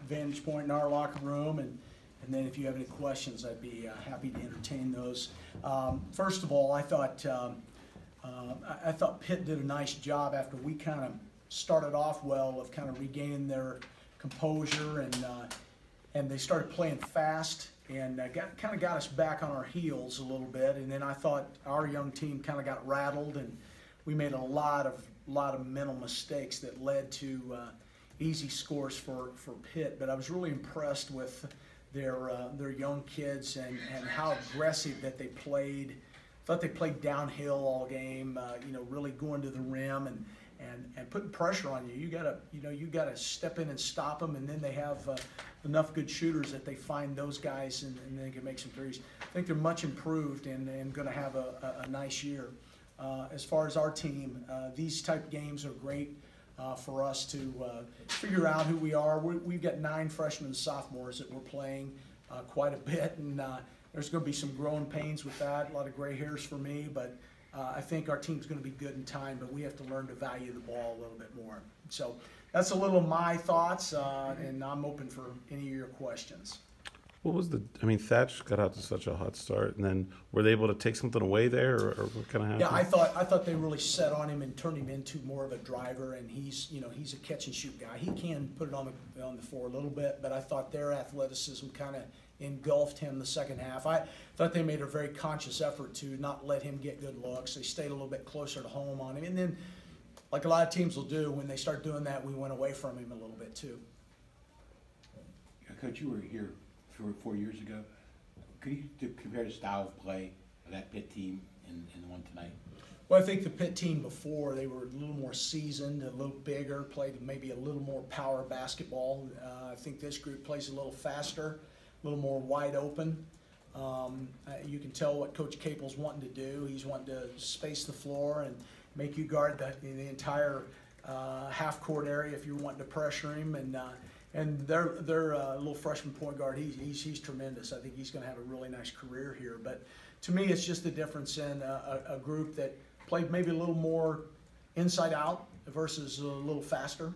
vantage point in our locker room, and then if you have any questions, I'd be happy to entertain those. First of all, I thought Pitt did a nice job after we kind of started off well of kind of regaining their composure, and they started playing fast and kind of got us back on our heels a little bit. And then I thought our young team kind of got rattled, and we made a lot of mental mistakes that led to easy scores for Pitt. But I was really impressed with their young kids and how aggressive that they played. I thought they played downhill all game, really going to the rim and putting pressure on you. You gotta step in and stop them, and then they have enough good shooters that they find those guys and they can make some threes. I think they're much improved and going to have a nice year. As far as our team, these type games are great for us to figure out who we are. We've got 9 freshmen and sophomores that we're playing quite a bit, and there's going to be some growing pains with that, a lot of gray hairs for me, but I think our team's going to be good in time, but we have to learn to value the ball a little bit more. So that's a little of my thoughts, and I'm open for any of your questions. What was Thatch got out to such a hot start, and then were they able to take something away there, or what kind of happened? Yeah, I thought they really set on him and turned him into more of a driver, and he's a catch and shoot guy. He can put it on the floor a little bit, but I thought their athleticism kind of engulfed him the second half. I thought they made a very conscious effort to not let him get good looks. They stayed a little bit closer to home on him, and then, like a lot of teams will do, when they start doing that, we went away from him a little bit too. Coach, you were here 3 or 4 years ago. Could you compare the style of play of that Pitt team and the one tonight? Well, I think the Pitt team before, they were a little more seasoned, a little bigger, played maybe a little more power basketball. I think this group plays a little faster, a little more wide open. You can tell what Coach Capel's wanting to do. He's wanting to space the floor and make you guard the entire half-court area if you're wanting to pressure him. And their little freshman point guard, he's tremendous. I think he's going to have a really nice career here. But to me, it's just the difference in a group that played maybe a little more inside out versus a little faster.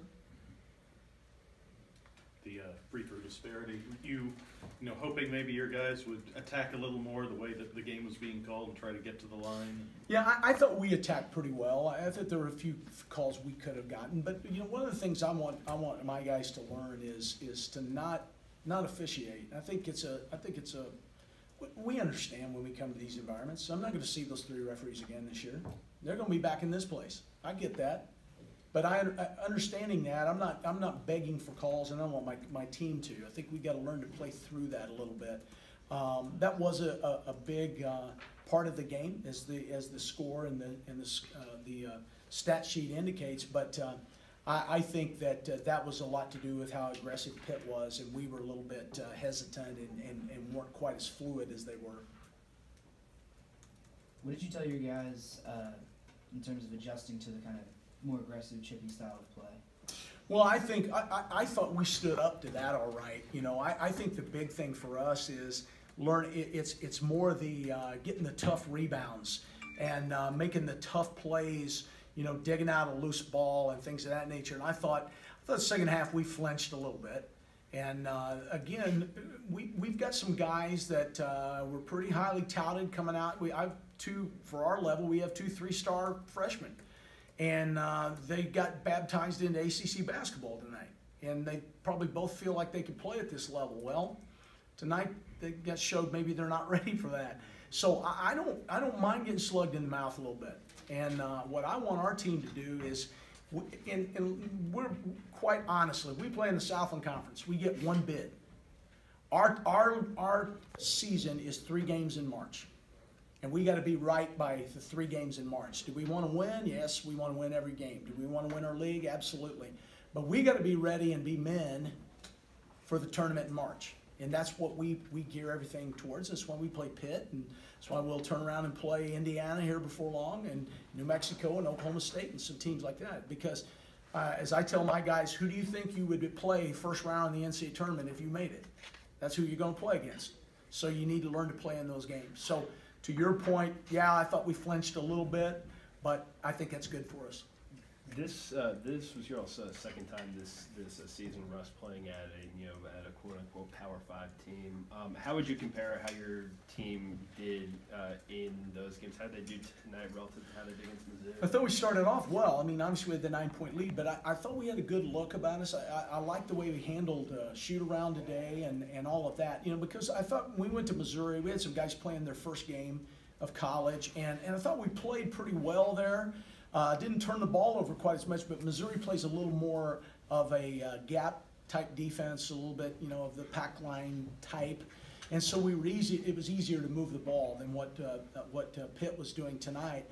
The free throw disparity. You hoping maybe your guys would attack a little more the way that the game was being called and try to get to the line? Yeah, I thought we attacked pretty well. I thought there were a few calls we could have gotten, but one of the things I want my guys to learn is to not officiate. I think it's a we understand when we come to these environments. So I'm not going to see those 3 referees again this year. They're going to be back in this place. I get that. But understanding that, I'm not begging for calls, and I don't want my team to. I think we got to learn to play through that a little bit. That was a big part of the game, as the score and the stat sheet indicates. But I think that was a lot to do with how aggressive Pitt was, and we were a little bit hesitant and weren't quite as fluid as they were. What did you tell your guys in terms of adjusting to the kind of more aggressive, chippy style of play? Well, I thought we stood up to that all right. I think the big thing for us is it's more the getting the tough rebounds and making the tough plays, digging out a loose ball and things of that nature. And I thought the second half we flinched a little bit. And again, we've got some guys that were pretty highly touted coming out. For our level, we have 2 3-star freshmen. And they got baptized into ACC basketball tonight. And they probably both feel like they could play at this level. Well, tonight they got showed maybe they're not ready for that. So I don't mind getting slugged in the mouth a little bit. And what I want our team to do is, and we're quite honestly, we play in the Southland Conference. We get 1 bid. Our season is 3 games in March. And we got to be right by the 3 games in March. Do we want to win? Yes, we want to win every game. Do we want to win our league? Absolutely. But we got to be ready and be men for the tournament in March. And that's what we gear everything towards. That's why we play Pitt, and that's why we'll turn around and play Indiana here before long, and New Mexico and Oklahoma State and some teams like that. Because as I tell my guys, who do you think you would play first round in the NCAA tournament if you made it? That's who you're going to play against. So you need to learn to play in those games. So to your point, yeah, I thought we flinched a little bit, but I think that's good for us. This was your second time this season, Russ, playing at a quote unquote Power 5 team. How would you compare how your team did in those games? How did they do tonight relative to how they did against Missouri? I thought we started off well. I mean, obviously we had the 9-point lead, but I thought we had a good look about us. I liked the way we handled shoot around today and all of that. Because I thought when we went to Missouri, we had some guys playing their first game of college, and I thought we played pretty well there. Didn't turn the ball over quite as much, but Missouri plays a little more of a gap type defense, a little bit, of the pack line type, and so we were easy. It was easier to move the ball than what Pitt was doing tonight,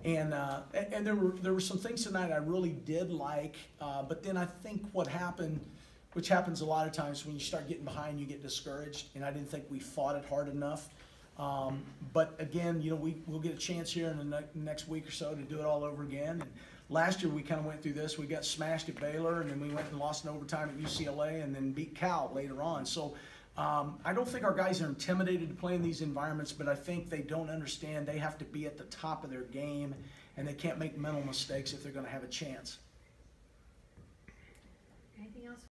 and there were some things tonight I really did like, but then I think what happened, which happens a lot of times when you start getting behind, you get discouraged, and I didn't think we fought it hard enough. But again, we'll get a chance here in the next week or so to do it all over again. And last year we kind of went through this. We got smashed at Baylor, and then we went and lost in overtime at UCLA, and then beat Cal later on. So I don't think our guys are intimidated to play in these environments, but I think they don't understand they have to be at the top of their game, and they can't make mental mistakes if they're going to have a chance. Anything else